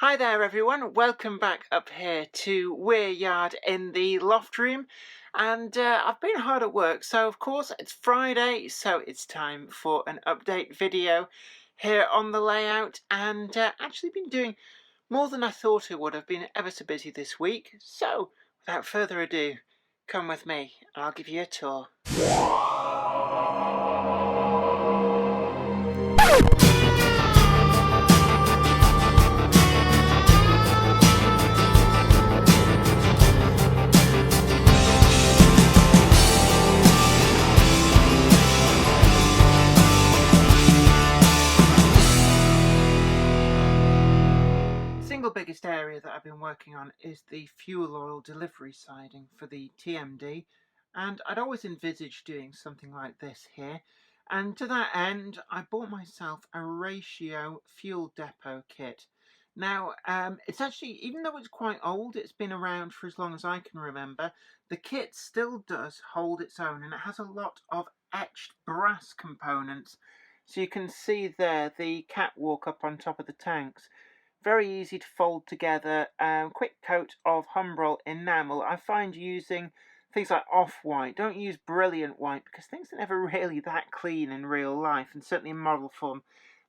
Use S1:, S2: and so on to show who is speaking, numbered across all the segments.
S1: Hi there everyone, welcome back up here to Weir Yard in the loft room. And I've been hard at work, so of course it's Friday, so it's time for an update video here on the layout. And actually been doing more than I thought I would. I've been ever so busy this week. So without further ado, come with me and I'll give you a tour. Single biggest area that I've been working on is the fuel oil delivery siding for the TMD, and I'd always envisaged doing something like this here, and to that end I bought myself a ratio fuel depot kit. Now it's actually, even though it's quite old, it's been around for as long as I can remember, the kit still does hold its own, and it has a lot of etched brass components. So you can see there the catwalk up on top of the tanks. Very easy to fold together. Quick coat of Humbrol enamel. I find using things like off-white. Don't use brilliant white because things are never really that clean in real life, and certainly in model form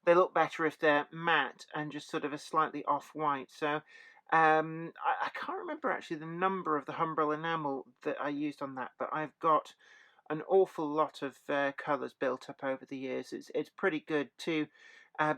S1: they look better if they're matte and just sort of a slightly off-white. So I can't remember actually the number of the Humbrol enamel that I used on that, but I've got an awful lot of colours built up over the years. It's pretty good to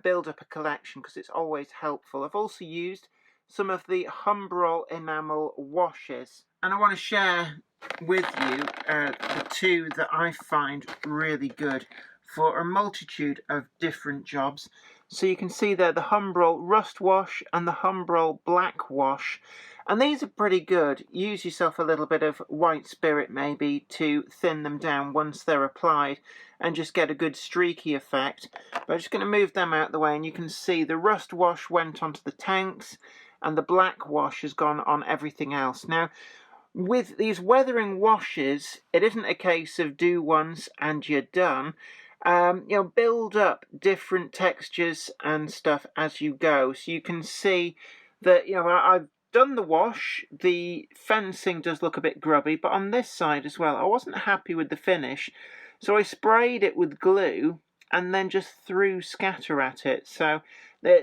S1: build up a collection because it's always helpful. I've also used some of the Humbrol enamel washes, and I want to share with you the two that I find really good for a multitude of different jobs. So you can see there the Humbrol rust wash and the Humbrol black wash, and these are pretty good. Use yourself a little bit of white spirit maybe to thin them down once they're applied and just get a good streaky effect. But I'm just going to move them out of the way, and you can see the rust wash went onto the tanks and the black wash has gone on everything else. Now with these weathering washes, it isn't a case of do once and you're done. Build up different textures and stuff as you go. So you can see that, I've done the wash. The fencing does look a bit grubby, but on this side as well, I wasn't happy with the finish. So I sprayed it with glue and then just threw scatter at it. So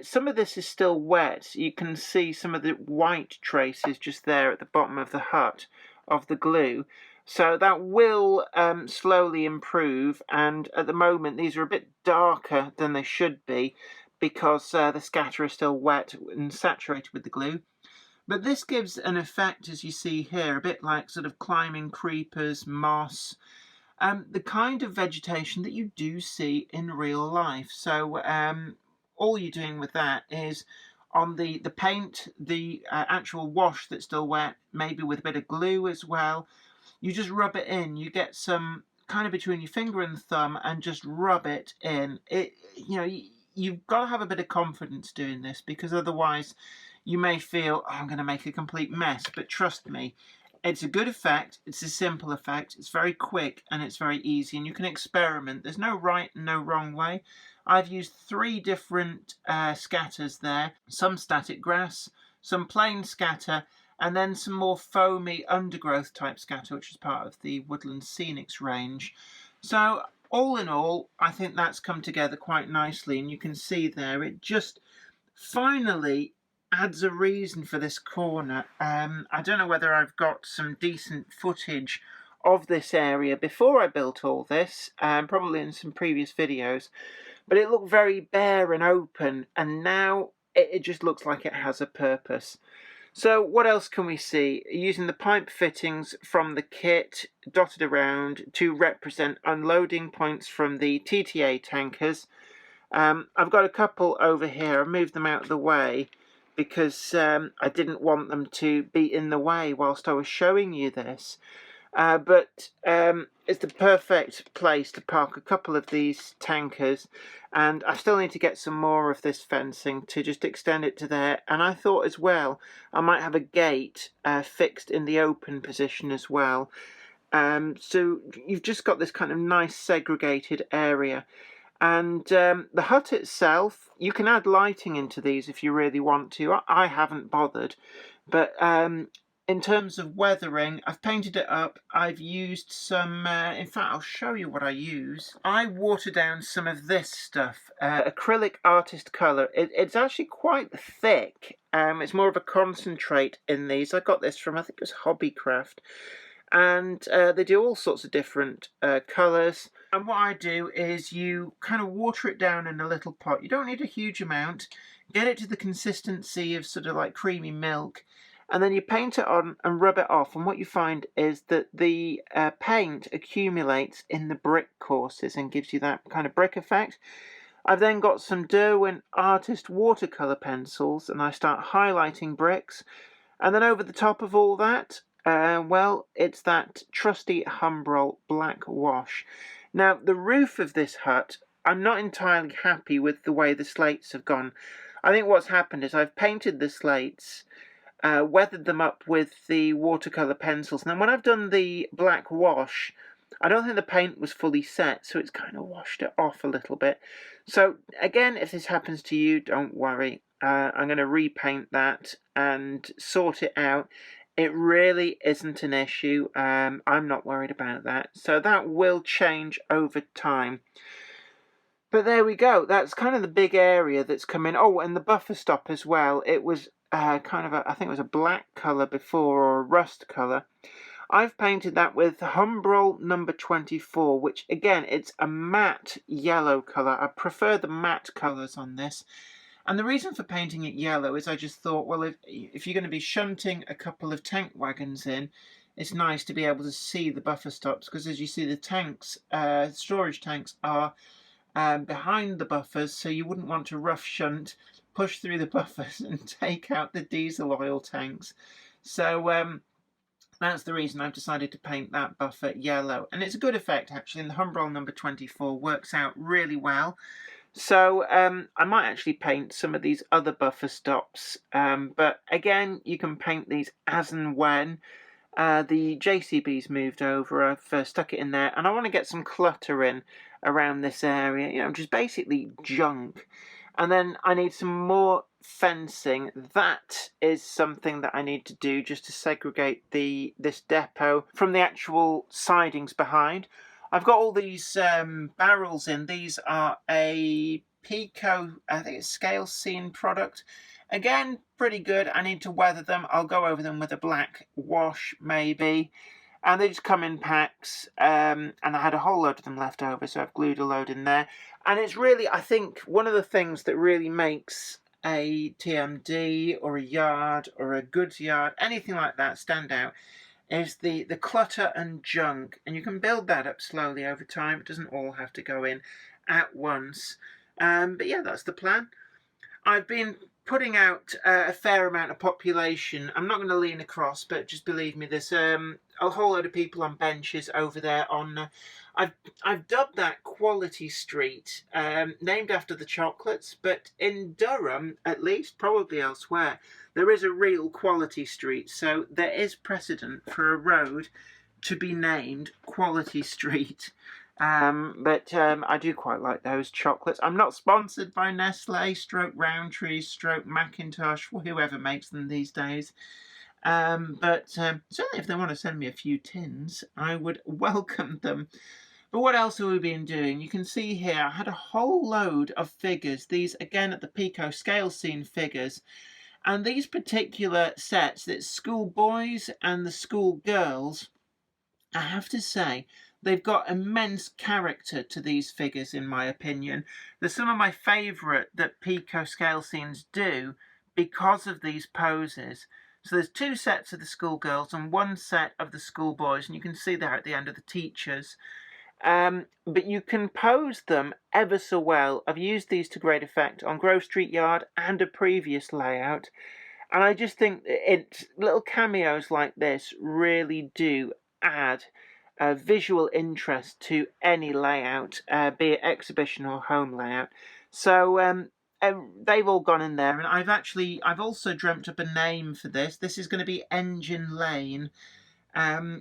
S1: some of this is still wet. You can see some of the white traces just there at the bottom of the hut of the glue. So that will slowly improve, and at the moment these are a bit darker than they should be because the scatter is still wet and saturated with the glue. But this gives an effect, as you see here, a bit like sort of climbing creepers, moss, the kind of vegetation that you do see in real life. So all you're doing with that is on the paint, the actual wash that's still wet, maybe with a bit of glue as well, you just rub it in. You get some kind of between your finger and thumb and just rub it in. You've got to have a bit of confidence doing this, because otherwise you may feel, oh, I'm going to make a complete mess. But trust me, it's a good effect, it's a simple effect, it's very quick and it's very easy, and you can experiment. There's no right and no wrong way. I've used 3 different scatters there, some static grass, some plain scatter, and then some more foamy undergrowth type scatter, which is part of the Woodland Scenics range. So all in all, I think that's come together quite nicely, and you can see there it just finally adds a reason for this corner. I don't know whether I've got some decent footage of this area before I built all this, probably in some previous videos, but it looked very bare and open, and now it just looks like it has a purpose. So what else can we see? Using the pipe fittings from the kit dotted around to represent unloading points from the TTA tankers. I've got a couple over here. I've moved them out of the way because I didn't want them to be in the way whilst I was showing you this. But it's the perfect place to park a couple of these tankers, and I still need to get some more of this fencing to just extend it to there. And I thought as well I might have a gate fixed in the open position as well. So you've just got this kind of nice segregated area. And the hut itself, you can add lighting into these if you really want to. I haven't bothered. But in terms of weathering, I've painted it up. I've used some, in fact, I'll show you what I use. I water down some of this stuff, acrylic artist colour. It's actually quite thick. It's more of a concentrate in these. I got this from, I think it was Hobbycraft. And they do all sorts of different colours. And what I do is you kind of water it down in a little pot. You don't need a huge amount. Get it to the consistency of sort of like creamy milk. And then you paint it on and rub it off. And what you find is that the paint accumulates in the brick courses and gives you that kind of brick effect. I've then got some Derwent Artist watercolour pencils and I start highlighting bricks. And then over the top of all that, well, it's that trusty Humbrol black wash. Now, the roof of this hut, I'm not entirely happy with the way the slates have gone. I think what's happened is I've painted the slates, weathered them up with the watercolour pencils. Now, when I've done the black wash, I don't think the paint was fully set, so it's kind of washed it off a little bit. So, again, if this happens to you, don't worry. I'm going to repaint that and sort it out. It really isn't an issue. I'm not worried about that. So that will change over time. But there we go. That's kind of the big area that's come in. Oh, and the buffer stop as well. It was kind of I think it was a black colour before, or a rust colour. I've painted that with Humbrol number 24, which again, it's a matte yellow colour. I prefer the matte colours on this. And the reason for painting it yellow is I just thought, well, if you're going to be shunting a couple of tank wagons in, it's nice to be able to see the buffer stops, because as you see, the tanks, storage tanks are behind the buffers, so you wouldn't want to rough shunt, push through the buffers and take out the diesel oil tanks. So that's the reason I've decided to paint that buffer yellow. And it's a good effect, actually, and the Humbrol number 24 works out really well. So I might actually paint some of these other buffer stops, but again, you can paint these as and when. The JCB's moved over, I've stuck it in there, and I want to get some clutter in around this area, you know, just basically junk. And then I need some more fencing. That is something that I need to do just to segregate this depot from the actual sidings behind. I've got all these barrels in. These are a Pico, I think it's scale scene product. Again, pretty good. I need to weather them. I'll go over them with a black wash, maybe. And they just come in packs. And I had a whole load of them left over, so I've glued a load in there. And it's really, I think, one of the things that really makes a TMD or a yard or a goods yard, anything like that, stand out, is the clutter and junk, and you can build that up slowly over time. It doesn't all have to go in at once. But yeah, that's the plan. I've been putting out a fair amount of population. I'm not going to lean across, but just believe me, there's a whole load of people on benches over there on... I've dubbed that Quality Street, named after the chocolates, but in Durham, at least, probably elsewhere, there is a real Quality Street, so there is precedent for a road to be named Quality Street. But I do quite like those chocolates. I'm not sponsored by Nestle, stroke Roundtree, stroke Macintosh, whoever makes them these days. But certainly if they want to send me a few tins, I would welcome them. But what else have we been doing? You can see here, I had a whole load of figures. These, again, at the Pico scale scene figures. And these particular sets, it's schoolboys and the schoolgirls, I have to say, they've got immense character to these figures, in my opinion. They're some of my favourite that Pico scale scenes do because of these poses. So there's two sets of the schoolgirls and one set of the schoolboys, and you can see there at the end of the teachers. But you can pose them ever so well. I've used these to great effect on Grove Street Yard and a previous layout. And I just think little cameos like this really do add visual interest to any layout, be it exhibition or home layout. So they've all gone in there, and I've also dreamt up a name for this. This is going to be Engine Lane.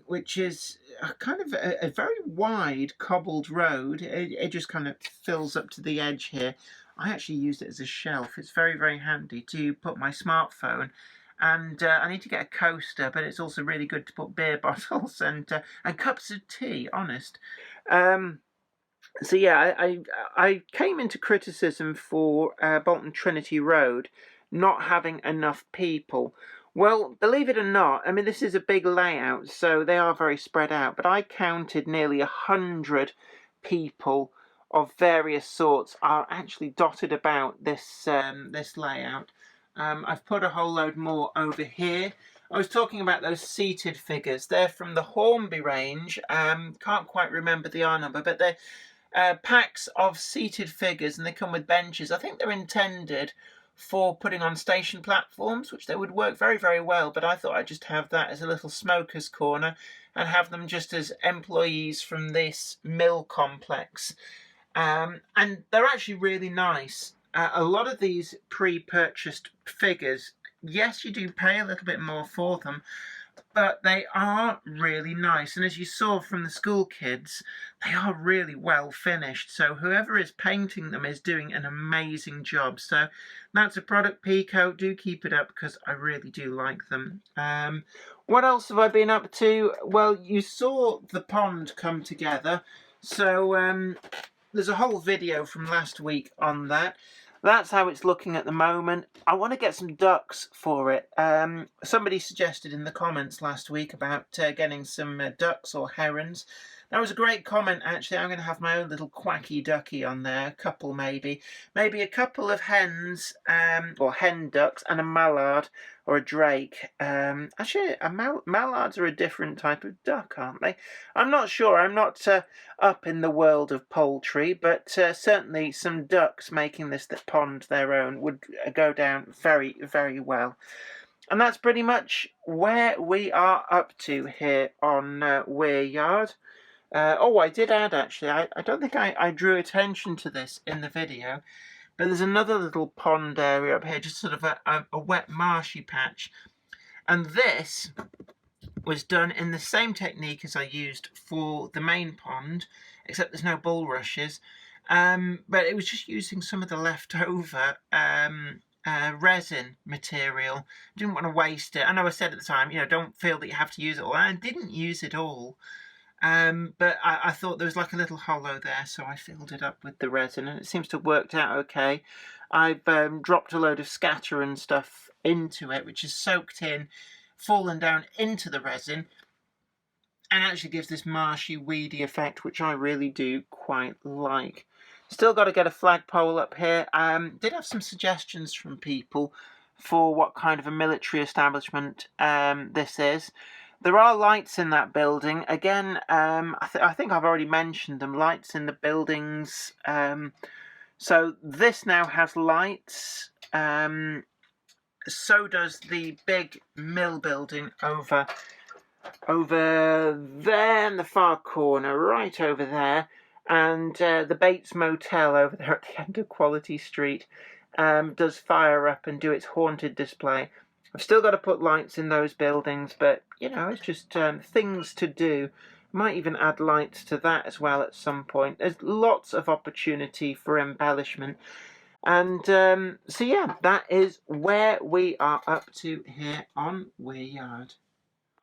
S1: which is kind of a very wide cobbled road. It just kind of fills up to the edge here. I actually use it as a shelf. It's very, very handy to put my smartphone. And I need to get a coaster, but it's also really good to put beer bottles and cups of tea, honest. So yeah, I came into criticism for Bolton Trinity Road not having enough people. Well, believe it or not, I mean, this is a big layout, so they are very spread out, but I counted nearly 100 people of various sorts are actually dotted about this this layout. I've put a whole load more over here. I was talking about those seated figures. They're from the Hornby range. Can't quite remember the R number, but they're packs of seated figures, and they come with benches. I think they're intended for putting on station platforms, which they would work very, very well, but I thought I'd just have that as a little smoker's corner and have them just as employees from this mill complex. And they're actually really nice. A lot of these pre-purchased figures, yes, you do pay a little bit more for them, but they are really nice. And as you saw from the school kids, they are really well finished. So whoever is painting them is doing an amazing job. So that's a product, Pico. Do keep it up because I really do like them. What else have I been up to? Well, you saw the pond come together. So there's a whole video from last week on that. That's how it's looking at the moment. I want to get some ducks for it. Somebody suggested in the comments last week about getting some ducks or herons. That was a great comment, actually. I'm going to have my own little quacky ducky on there. A couple, maybe. Maybe a couple of hens, or hen ducks, and a mallard or a drake. Actually, mallards are a different type of duck, aren't they? I'm not sure. I'm not up in the world of poultry, but certainly some ducks making this pond their own would go down very, very well. And that's pretty much where we are up to here on Weir Yard. Oh, I did add, actually, I don't think I drew attention to this in the video, but there's another little pond area up here, just sort of a wet marshy patch. And this was done in the same technique as I used for the main pond, except there's no bulrushes. But it was just using some of the leftover resin material. Didn't want to waste it. I know I said at the time, don't feel that you have to use it all. And I didn't use it all. But I thought there was like a little hollow there, so I filled it up with the resin, and it seems to have worked out okay. I've dropped a load of scatter and stuff into it, which is soaked in, fallen down into the resin, and actually gives this marshy, weedy effect, which I really do quite like. Still got to get a flagpole up here. Did have some suggestions from people for what kind of a military establishment this is. There are lights in that building. Again, I think I've already mentioned them. Lights in the buildings. So this now has lights. So does the big mill building over there in the far corner, right over there. And the Bates Motel over there at the end of Quality Street does fire up and do its haunted display. I've still got to put lights in those buildings, but, it's just things to do. Might even add lights to that as well at some point. There's lots of opportunity for embellishment. And so, yeah, that is where we are up to here on Weir Yard.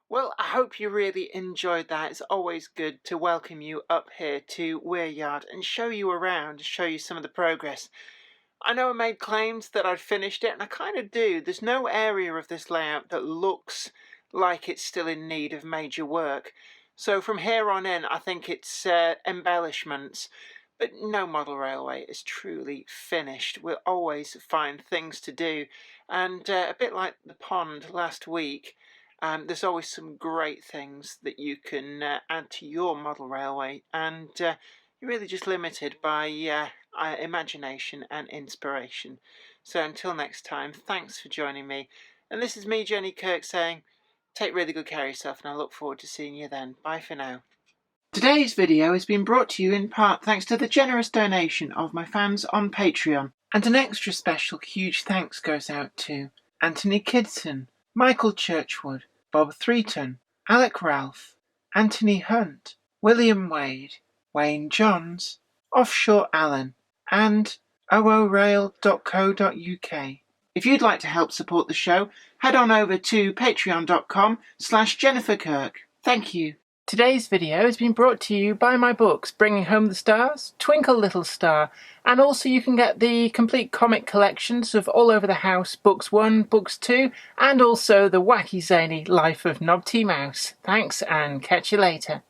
S1: Well, I hope you really enjoyed that. It's always good to welcome you up here to Weir Yard and show you around, show you some of the progress. I know I made claims that I'd finished it, and I kind of do. There's no area of this layout that looks like it's still in need of major work. So from here on in, I think it's embellishments. But no model railway is truly finished. We'll always find things to do. And a bit like the pond last week, there's always some great things that you can add to your model railway. And you're really just limited by imagination and inspiration. So until next time, thanks for joining me. And this is me, Jenny Kirk, saying, take really good care of yourself, and I look forward to seeing you then. Bye for now. Today's video has been brought to you in part thanks to the generous donation of my fans on Patreon. And an extra special huge thanks goes out to Anthony Kidson, Michael Churchwood, Bob Threeton, Alec Ralph, Anthony Hunt, William Wade, Wayne Johns, Offshore Allen, and oorail.co.uk. If you'd like to help support the show, head on over to patreon.com/Jennifer Kirk. Thank you. Today's video has been brought to you by my books, Bringing Home the Stars, Twinkle Little Star, and also you can get the complete comic collections of All Over the House, Books 1, Books 2, and also the wacky zany Life of Knob T. Mouse. Thanks, and catch you later.